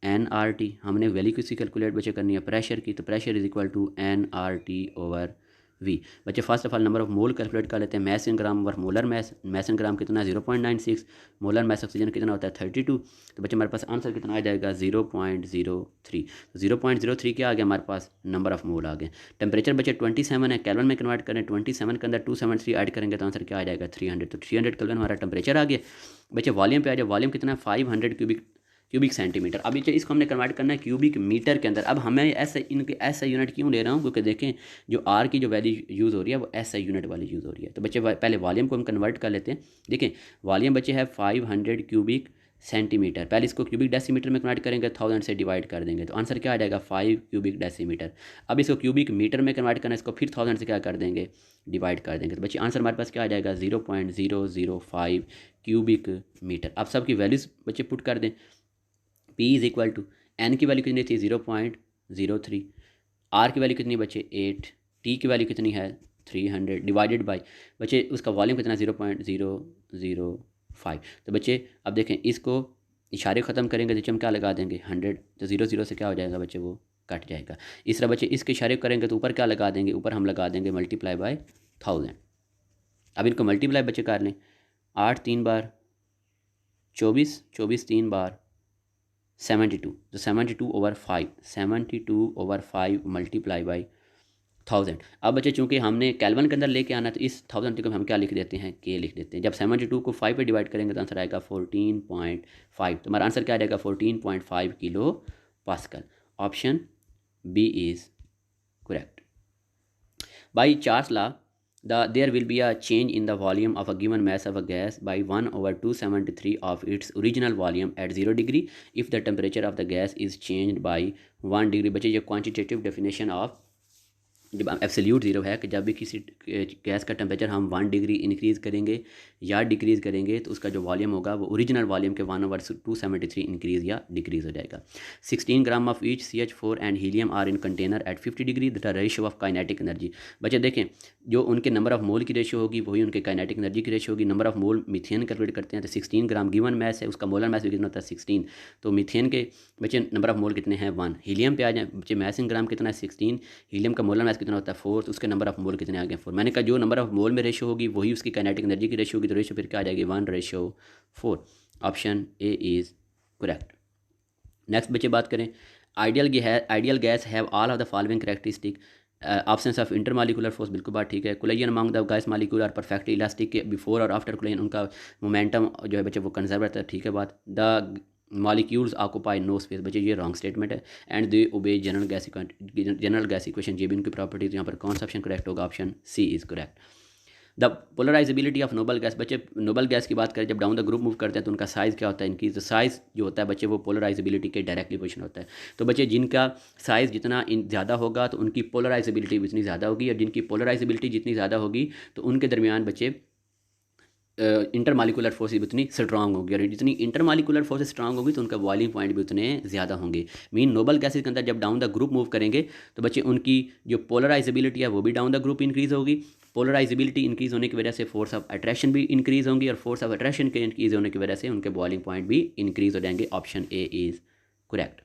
nRT, हमने value किसी calculate बच्चे करनी है pressure की, तो pressure is equal to nRT over V। बच्चे first of all number of mole calculate कर लेते हैं। मैस इन ग्राम और molar mass, mass in gram कितना 0.96, मोलर मैस ऑक्सीजन कितना होता है 32। तो बच्चे हमारे पास आंसर कितना आ जाएगा 0.03। तो 0.03 क्या आ गया हमारे पास, नंबर ऑफ मोल आ गए। टेम्परेचर बच्चे 27 है, केल्विन में कन्वर्ट करें, 27 के अंदर 273 ऐड करेंगे तो आंसर क्या आ जाएगा 300। तो 300 केल्विन हमारा टेम्परेचर आ गया। बच्चे वॉल्यूम पे आ जाए, वॉल्यूम कितना 500 क्यूबिक सेंटीमीटर। अभी इसको हमने कन्वर्ट करना है क्यूबिक मीटर के अंदर। अब हमें ऐसे इनके ऐसा यूनिट क्यों ले रहा हूँ, क्योंकि देखें जो आर की जो वैल्यू यूज़ हो रही है वो ऐसा यूनिट वाली यूज़ हो रही है। तो बच्चे पहले वॉल्यूम को हम कन्वर्ट कर लेते हैं। देखें वॉल्यूम बच्चे है 500 क्यूबिक सेंटीमीटर, पहले इसको क्यूबिक डेसीमीटर में कन्वर्ट करेंगे, 1000 से डिवाइड कर देंगे तो आंसर क्या आ जाएगा 5 क्यूबिक डेसीमीटर। अब इसको क्यूबिक मीटर में कन्वर्ट करना है, इसको फिर 1000 से क्या कर देंगे, डिवाइड कर देंगे। तो बच्चे आंसर हमारे पास क्या आ जाएगा 0.005 क्यूबिक मीटर। अब सबकी वैल्यूज़ बच्चे पुट कर दें। P is equal to N की वैल्यू कितनी थी 0.03, R की वैल्यू कितनी बच्चे 8, T की वैल्यू कितनी है 300 डिवाइडेड बाय बच्चे उसका वॉल्यूम कितना 0.005। तो बच्चे अब देखें इसको इशारे ख़त्म करेंगे तो हम क्या लगा देंगे 100, तो 0 से क्या हो जाएगा बच्चे वो कट जाएगा। इस तरह बच्चे इसके इशारे करेंगे तो ऊपर क्या लगा देंगे, ऊपर हम लगा देंगे मल्टीप्लाई बाय 1000। अब इनको मल्टीप्लाई बच्चे कर लें, 8 3 बार 24, 24 3 बार 72, तो 72/5 मल्टीप्लाई बाई 1000। अब बच्चे चूंकि हमने केल्विन के अंदर लेके आना तो इस 1000 को हम क्या लिख देते हैं के लिख देते हैं। जब 72 को 5 पे डिवाइड करेंगे तो आंसर आएगा 14.5। तो हमारा आंसर क्या आ जाएगा 14.5 kilo pascal. Option B is correct. By Charles law there will be a change in the volume of a given mass of a gas by 1/273 of its original volume at 0 degree if the temperature of the gas is changed by 1 degree। बच्चे ये quantitative definition of जब absolute zero है कि जब भी किसी gas का temperature हम 1 डिग्री इंक्रीज़ करेंगे या डिक्रीज़ करेंगे तो उसका जो वॉल्यूम होगा वो ओरिजिनल वॉल्यूम के 1/273 इंक्रीज़ या डिक्रीज़ हो जाएगा। 16 gram of each CH4 and helium are in container at 50 degree the ratio of kinetic energy. बच्चे देखें जो उनके नंबर ऑफ मोल की रेशियो होगी वही उनके काइनेटिक एनर्जी की रेशियो होगी। Number of mole methane calculate करते हैं तो 16 ग्राम गिवन मैस है, उसका मोलर मैस भी कितना होता है 16, तो मीथेन के बच्चे नंबर ऑफ मोल कितने हैं 1। हीलियम पे आ जाए बच्चे मैस इन ग्राम कितना है 16, हीलियम का मोलर मैस कितना होता है 4, तो उसके नंबर ऑफ मोल कितने आ गए 4। मैंने कहा जो नंबर ऑफ मोल में रेशियो होगी वही उसकी काइनेटिक एनर्जी की रेशियो होगी, तो रेशियो फिर क्या आ जाएगी 1/4। Option A is correct. Next बच्चे बात करें, ideal gas have all of the following characteristic. Options of intermolecular force बिल्कुल बात ठीक है। Collision among the gas molecule are perfectly elastic के बिफोर और आफ्टर कुलियन उनका मोमेंटम जो है बच्चे वो कंजर्व रहता है, ठीक है बात। The molecules occupy no space, बच्चे ये रॉन्ग स्टेटमेंट है। And they obey general gas equation, ये भी उनकी प्रॉपर्टीज। यहाँ पर कौन सा ऑप्शन करेक्ट होगा, option C is correct. The polarizability of noble gas, बच्चे नोबल गैस की बात करें जब डाउन द ग्रुप मूव करते हैं तो उनका साइज़ क्या होता है, इनकी जो साइज़ जो होता है बच्चे वो पोलराइजेबिलिटी के डायरेक्टली पोजिशन होता है। तो बच्चे जिनका साइज़ जितना ज़्यादा होगा तो उनकी पोलराइजेबिलिटी भी उतनी ज़्यादा होगी, और जिनकी पोलराइजेबिलिटी जितनी ज़्यादा होगी तो उनके दरमियान बच्चे इंटरमालिकुलर फोर्स भी उतनी स्ट्रांग होगी, और जितनी इंटरमालिकुलर फोर्स स्ट्रांग होगी तो उनका बॉइलिंग पॉइंट भी उतने ज़्यादा होंगे। मीन नोबल गैसेज के अंदर जब डाउन द ग्रुप मूव करेंगे तो बच्चे उनकी जो पोलराइजेबिलिटी है वो भी डाउन द ग्रुप इंक्रीज़ होगी। पोलराइजेबिलिटी इंक्रीज़ होने की वजह से फोर्स ऑफ अट्रैक्शन भी इंक्रीज़ होंगी, और फोर्स ऑफ अट्रैक्शन के इंक्रीज़ होने की वजह से उनके बॉइलिंग पॉइंट भी इंक्रीज़ हो जाएंगे। Option A is correct.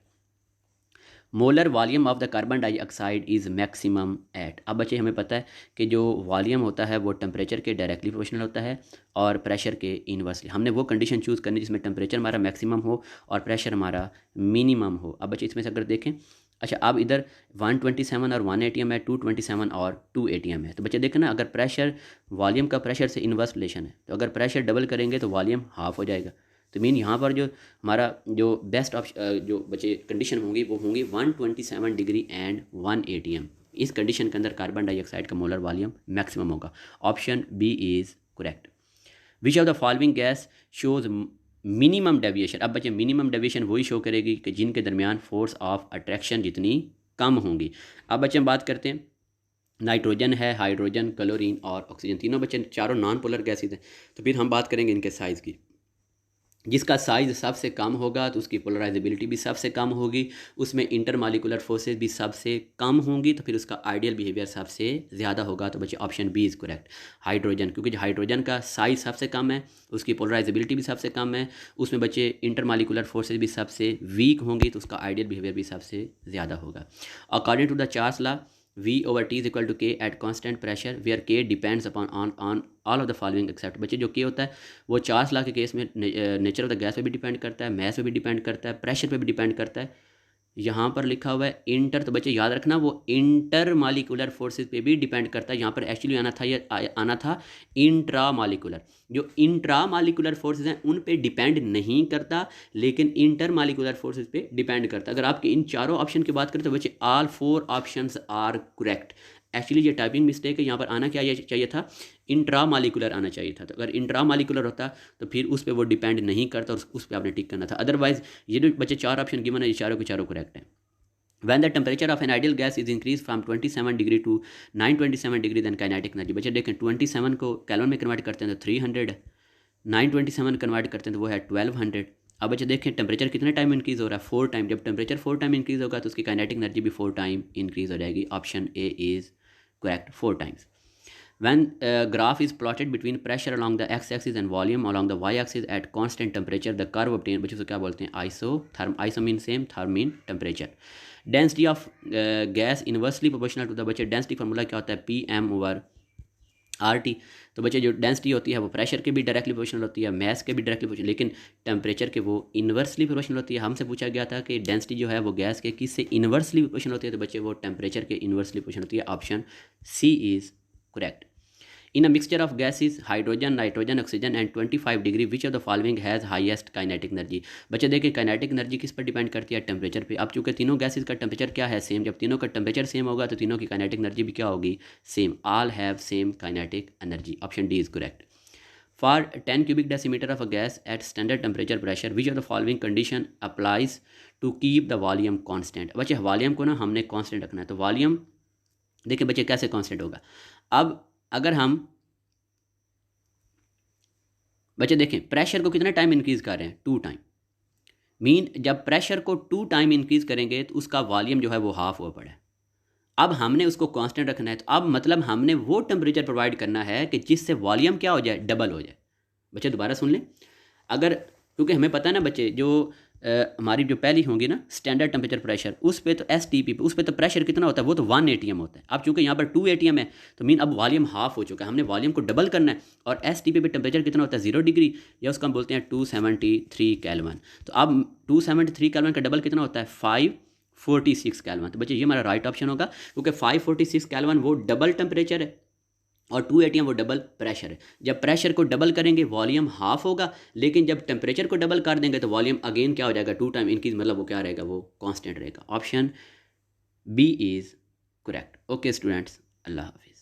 Molar volume of the carbon dioxide is maximum at. अब बच्चे हमें पता है कि जो वॉल्यूम होता है वो टेम्परेचर के डायरेक्टली प्रोपोर्शनल होता है और प्रेशर के इनवर्सली। हमने वो कंडीशन चूज़ करनी जिसमें टेम्परेचर हमारा मैक्सिमम हो और प्रेशर हमारा मिनिमम हो। अब बच्चे इसमें से अगर देखें, अच्छा अब इधर 127 और 1 ATM है, 227 और 2 ATM है। तो बच्चे देखें ना, अगर प्रेशर वॉल्यूम का प्रेशर से इन्वर्स रिलेशन है, तो अगर प्रेशर डबल करेंगे तो वॉल्यूम हाफ हो जाएगा। तो मीन यहाँ पर जो हमारा जो बेस्ट ऑप्शन जो बचे कंडीशन होंगी वो होंगी 127 डिग्री एंड 1 ATM। इस कंडीशन के अंदर कार्बन डाइऑक्साइड का मोलर वॉल्यूम मैक्सिमम होगा। Option B is correct. Which of the following gas shows minimum deviation. अब बच्चे मिनिमम डेविएशन वही शो करेगी कि जिनके दरमियान फोर्स ऑफ अट्रैक्शन जितनी कम होंगी। अब बच्चे हम बात करते हैं, नाइट्रोजन है, हाइड्रोजन, क्लोरीन और ऑक्सीजन, तीनों बच्चे चारों नॉन पोलर गैसेज हैं। तो फिर हम बात करेंगे इनके साइज़ की। जिसका साइज़ सबसे कम होगा तो उसकी पोलराइजेबिलिटी भी सबसे कम होगी, उसमें इंटरमालिकुलर फोर्सेस भी सबसे कम होंगी, तो फिर उसका आइडियल बिहेवियर सबसे ज़्यादा होगा। तो बच्चे option B is correct, hydrogen. क्योंकि जो हाइड्रोजन का साइज़ सबसे कम है, उसकी पोलराइजेबिलिटी भी सबसे कम है, उसमें बच्चे इंटरमालिकुलर फोर्सेज भी सबसे वीक होंगी, तो उसका आइडियल बिहेवियर भी सबसे ज़्यादा होगा। According to the Charles law, V/T is equal to K at constant pressure where K depends upon on all of the following except। बच्चे जो K होता है वो चार्ल्स लॉ के केस में नेचर ऑफ द गैस पे भी depend करता है, मैस पे भी डिपेंड करता है, प्रेशर पे भी डिपेंड करता है। यहाँ पर लिखा हुआ है इंटर, तो बच्चे याद रखना वो इंटर मालिकुलर फोर्सेज पे भी डिपेंड करता है। यहाँ पर एक्चुअली आना था, ये आना था इंट्रा मालिकुलर। जो इंट्रा मालिकुलर फोर्सेज हैं उन पे डिपेंड नहीं करता, लेकिन इंटर मालिकुलर फोर्सेज पे डिपेंड करता है। अगर आपके इन चारों ऑप्शन की बात करें तो बच्चे all 4 options are correct. Actually ये टाइपिंग मिस्टेक है, यहाँ पर आना क्या चाहिए था, इंट्रा मालिकुलर आना चाहिए था। तो अगर इंट्रा मालिकुलर होता तो फिर उस पर वो डिपेंड नहीं करता और उस पर आपने टिक करना था। अदरवाइज ये जो बच्चे 4 ऑप्शन गिवन है ये चारों के चारों करेक्ट हैं। When the temperature of an ideal gas is increased from 27 degree to 927 degree then kinetic energy। बच्चे देखें 27 को कैलोन में कन्वर्ट करते हैं तो 300 है, 927 कन्वर्ट करते हैं तो वो है 1200। अब बच्चे देखें टेम्परेचर कितने टाइम इंक्रीज़ हो रहा है, 4 टाइम। जब टेम्परेचर 4 टाइम इंक्रीज़ होगा तो उसकी काइनेटिक एनर्जी भी 4 टाइम इंक्रीज़ हो जाएगी। Option A is correct, 4 times. When graph is plotted between pressure along the x-axis and volume along the y-axis at constant temperature, the curve obtained, बच्चों से क्या बोलते हैं, isotherm। iso mean same, therm mean temperature। Density of gas inversely proportional to the, बच्चे density formula क्या होता है, PM/RT। तो बच्चे जो डेंसिटी होती है वो प्रेशर के भी डायरेक्टली प्रोपोर्शनल होती है, मैस के भी डायरेक्टली प्रोपोर्शनल, लेकिन टेम्परेचर के वो इन्वर्सली प्रोपोर्शनल होती है। हमसे पूछा गया था कि डेंसिटी जो है वो गैस के किससे इन्वर्सली प्रोपोर्शनल होती है, तो बच्चे वो टेम्परेचर के इन्वर्सली प्रोपोर्शनल होती है। Option C is correct. In a mixture of gases, hydrogen, nitrogen, oxygen and 25 degree, which of the following has highest kinetic energy। बच्चे देखिए काइनेटिक एनर्जी किस पर डिपेंड करती है, टेम्परेचर पे। अब चूंकि तीनों गैसेस का टेम्परेचर क्या है, सेम। जब तीनों का टेम्परेचर सेम होगा तो तीनों की काइनेटिक एनर्जी भी क्या होगी, same. All have same kinetic energy. Option D is correct. For 10 cubic decimeter of a gas at standard temperature pressure, which of the following condition applies to keep the volume constant। बच्चे volume को ना हमने constant रखना है, तो volume देखिए बच्चे कैसे कांस्टेंट होगा। अब अगर हम बच्चे देखें प्रेशर को कितने टाइम इंक्रीज़ कर रहे हैं, 2 टाइम। मीन जब प्रेशर को 2 टाइम इंक्रीज़ करेंगे तो उसका वॉल्यूम जो है वो हाफ हुआ पड़ा है। अब हमने उसको कांस्टेंट रखना है, तो अब मतलब हमने वो टेम्परेचर प्रोवाइड करना है कि जिससे वॉल्यूम क्या हो जाए, डबल हो जाए। बच्चे दोबारा सुन लें, अगर क्योंकि हमें पता है ना बच्चे जो हमारी जो पहली होंगी ना स्टैंडर्ड टेम्परेचर प्रेशर, उस पे तो STP पे उस पे तो प्रेशर कितना होता है, वो तो 1 ATM होता है। अब चूंकि यहाँ पर 2 ATM है तो मीन अब वॉल्यूम हाफ हो चुका है, हमने वॉल्यूम को डबल करना है। और STP पे टेम्परेचर कितना होता है, 0 डिग्री, या उसको हम बोलते हैं 273 केल्विन। तो अब 273 केल्विन का डबल कितना होता है, 546 केल्विन। तो बच्चे ये हमारा राइट ऑप्शन होगा, क्योंकि 546 केल्विन वो डबल टेम्परेचर है और 2 ATM वो डबल प्रेशर है। जब प्रेशर को डबल करेंगे वॉल्यूम हाफ होगा, लेकिन जब टेम्परेचर को डबल कर देंगे तो वॉल्यूम अगेन क्या हो जाएगा, 2 टाइम इंक्रीज, मतलब वो क्या रहेगा, वो कांस्टेंट रहेगा। Option B is correct. Okay students, अल्लाह हाफिज़।